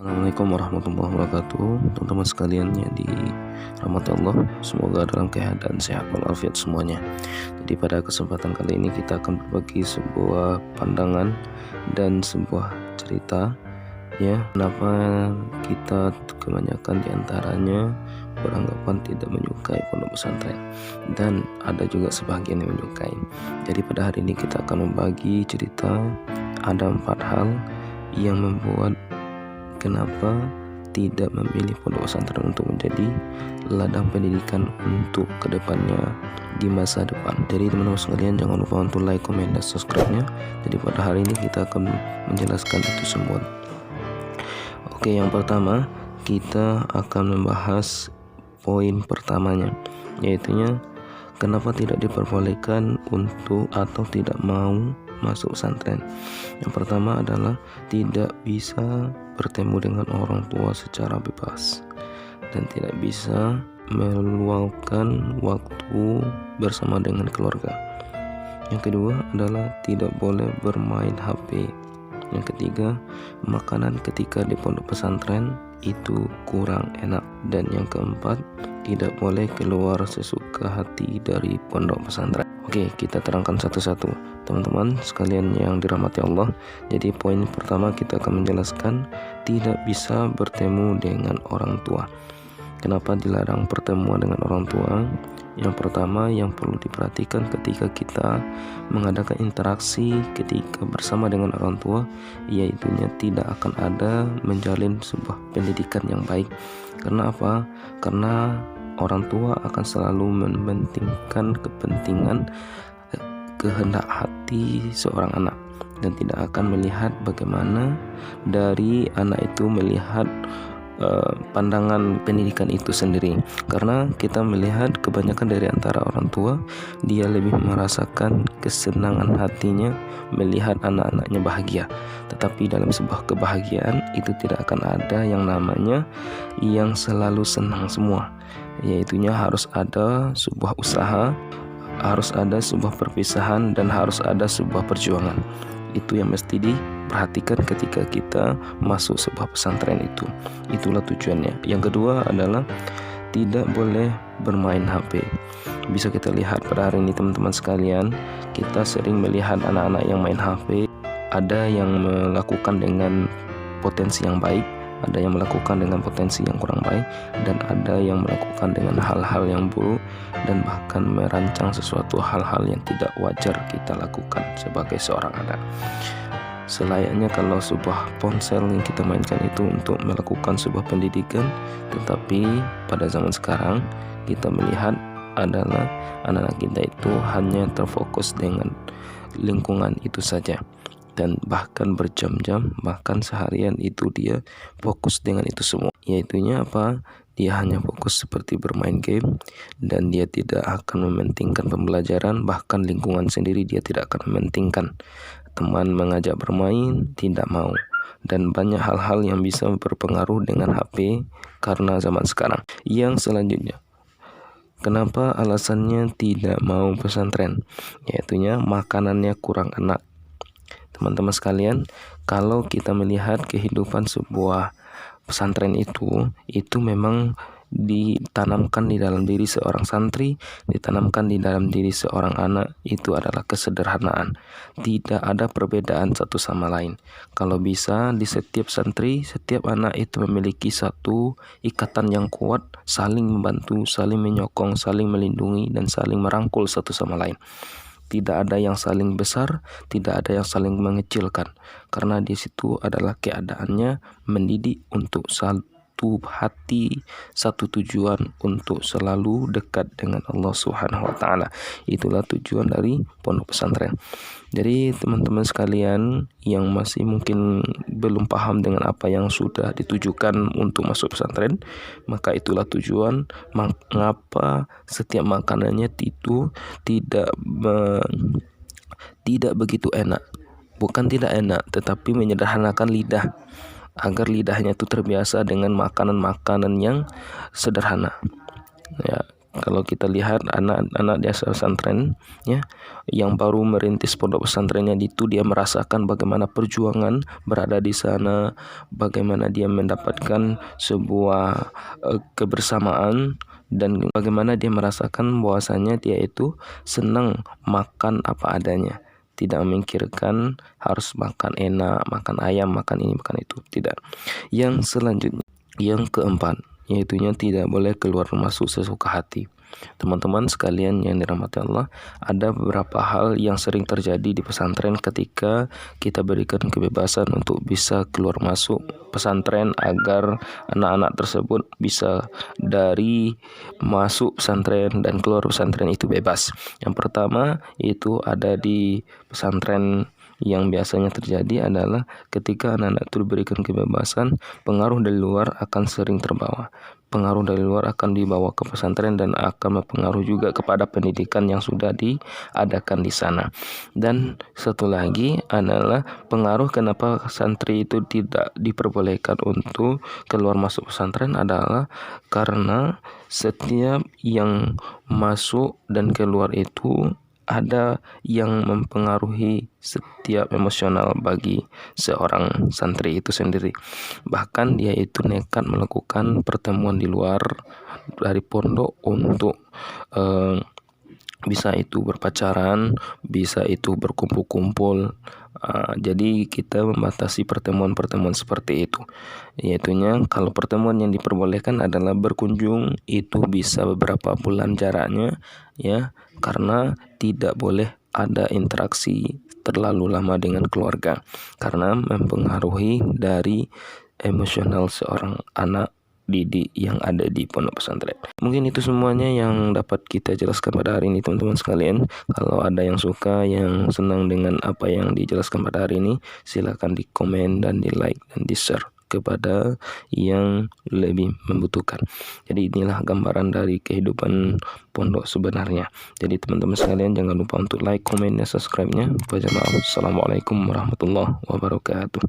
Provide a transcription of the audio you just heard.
Assalamualaikum warahmatullahi wabarakatuh. Teman-teman sekalian yang dirahmati Allah, semoga dalam keadaan sehat walafiat semuanya. Jadi pada kesempatan kali ini kita akan berbagi sebuah pandangan dan sebuah cerita, ya, kenapa kita kebanyakan diantaranya beranggapan tidak menyukai pondok pesantren, dan ada juga sebagian yang menyukai. Jadi pada hari ini kita akan membagi cerita. Ada 4 hal yang membuat kenapa tidak memilih pondok pesantren untuk menjadi ladang pendidikan untuk kedepannya di masa depan. Jadi teman-teman sekalian, jangan lupa untuk like, comment, dan subscribe-nya. Jadi pada hari ini kita akan menjelaskan itu semua. Oke, yang pertama kita akan membahas poin pertamanya, yaitunya kenapa tidak diperbolehkan untuk atau tidak mau masuk pesantren. Yang pertama adalah tidak bisa bertemu dengan orang tua secara bebas dan tidak bisa meluangkan waktu bersama dengan keluarga. Yang kedua adalah tidak boleh bermain HP. Yang ketiga, makanan ketika di pondok pesantren itu kurang enak. Dan yang keempat, tidak boleh keluar sesuka hati dari pondok pesantren. Oke, kita terangkan satu-satu, teman-teman sekalian yang dirahmati Allah. Jadi poin pertama kita akan menjelaskan tidak bisa bertemu dengan orang tua. Kenapa dilarang pertemuan dengan orang tua? Yang pertama yang perlu diperhatikan ketika kita mengadakan interaksi ketika bersama dengan orang tua, yaitunya tidak akan ada menjalin sebuah pendidikan yang baik. Karena apa? Karena orang tua akan selalu mementingkan kepentingan kehendak hati seorang anak dan tidak akan melihat bagaimana dari anak itu melihat pandangan pendidikan itu sendiri. Karena kita melihat kebanyakan dari antara orang tua, dia lebih merasakan kesenangan hatinya melihat anak-anaknya bahagia. Tetapi dalam sebuah kebahagiaan itu tidak akan ada yang namanya yang selalu senang semua, yaitunya harus ada sebuah usaha, harus ada sebuah perpisahan, dan harus ada sebuah perjuangan. Itu yang mesti diperhatikan ketika kita masuk sebuah pesantren itu. Itulah tujuannya. Yang kedua adalah tidak boleh bermain HP. Bisa kita lihat pada hari ini teman-teman sekalian, kita sering melihat anak-anak yang main HP. Ada yang melakukan dengan potensi yang baik, ada yang melakukan dengan potensi yang kurang baik, dan ada yang melakukan dengan hal-hal yang buruk dan bahkan merancang sesuatu hal-hal yang tidak wajar kita lakukan sebagai seorang anak. Selayaknya kalau sebuah ponsel yang kita mainkan itu untuk melakukan sebuah pendidikan, tetapi pada zaman sekarang kita melihat adalah anak-anak kita itu hanya terfokus dengan lingkungan itu saja. Dan bahkan berjam-jam, bahkan seharian itu dia fokus dengan itu semua. Yaitunya apa? Dia hanya fokus seperti bermain game, dan dia tidak akan mementingkan pembelajaran. Bahkan lingkungan sendiri dia tidak akan mementingkan. Teman mengajak bermain, tidak mau. Dan banyak hal-hal yang bisa berpengaruh dengan HP karena zaman sekarang. Yang selanjutnya, kenapa alasannya tidak mau pesantren? Yaitunya makanannya kurang enak. Teman-teman sekalian, kalau kita melihat kehidupan sebuah pesantren itu memang ditanamkan di dalam diri seorang santri, ditanamkan di dalam diri seorang anak, itu adalah kesederhanaan. Tidak ada perbedaan satu sama lain. Kalau bisa di setiap santri, setiap anak itu memiliki satu ikatan yang kuat, saling membantu, saling menyokong, saling melindungi, dan saling merangkul satu sama lain. Tidak ada yang saling besar, tidak ada yang saling mengecilkan, karena di situ adalah keadaannya mendidik untuk satu hati, satu tujuan untuk selalu dekat dengan Allah Subhanahu wa taala. Itulah tujuan dari pondok pesantren. Jadi teman-teman sekalian yang masih mungkin belum paham dengan apa yang sudah ditujukan untuk masuk pesantren, maka itulah tujuan mengapa setiap makanannya itu tidak begitu enak. Bukan tidak enak, tetapi menyederhanakan lidah agar lidahnya itu terbiasa dengan makanan-makanan yang sederhana. Ya, Kalau kita lihat anak-anak di asal pesantren ya, yang baru merintis pondok pesantrennya itu, dia merasakan bagaimana perjuangan berada di sana, bagaimana dia mendapatkan sebuah kebersamaan, dan bagaimana dia merasakan bahwasanya dia itu senang makan apa adanya, tidak memikirkan harus makan enak, makan ayam, makan ini, makan itu, tidak. Yang selanjutnya, yang keempat, yaitunya tidak boleh keluar masuk sesuka hati. Teman-teman sekalian yang dirahmati Allah, ada beberapa hal yang sering terjadi di pesantren ketika kita berikan kebebasan untuk bisa keluar masuk pesantren agar anak-anak tersebut bisa dari masuk pesantren dan keluar pesantren itu bebas. Yang pertama itu ada di pesantren, yang biasanya terjadi adalah ketika anak-anak itu diberikan kebebasan, pengaruh dari luar akan sering terbawa. Pengaruh dari luar akan dibawa ke pesantren dan akan berpengaruh juga kepada pendidikan yang sudah diadakan di sana. Dan satu lagi adalah pengaruh kenapa santri itu tidak diperbolehkan untuk keluar masuk pesantren adalah karena setiap yang masuk dan keluar itu ada yang mempengaruhi setiap emosional bagi seorang santri itu sendiri. Bahkan dia itu nekat melakukan pertemuan di luar dari pondok untuk bisa itu berpacaran, bisa itu berkumpul-kumpul. Jadi kita membatasi pertemuan-pertemuan seperti itu. Yaitunya kalau pertemuan yang diperbolehkan adalah berkunjung, itu bisa beberapa bulan jaraknya ya, karena tidak boleh ada interaksi terlalu lama dengan keluarga karena mempengaruhi dari emosional seorang anak didik yang ada di pondok pesantren. Mungkin itu semuanya yang dapat kita jelaskan pada hari ini, teman-teman sekalian. Kalau ada yang suka, yang senang dengan apa yang dijelaskan pada hari ini, silakan di komen dan di like dan di share kepada yang lebih membutuhkan. Jadi inilah gambaran dari kehidupan pondok sebenarnya. Jadi teman-teman sekalian jangan lupa untuk like, komen, dan subscribe-nya. Assalamualaikum warahmatullahi wabarakatuh.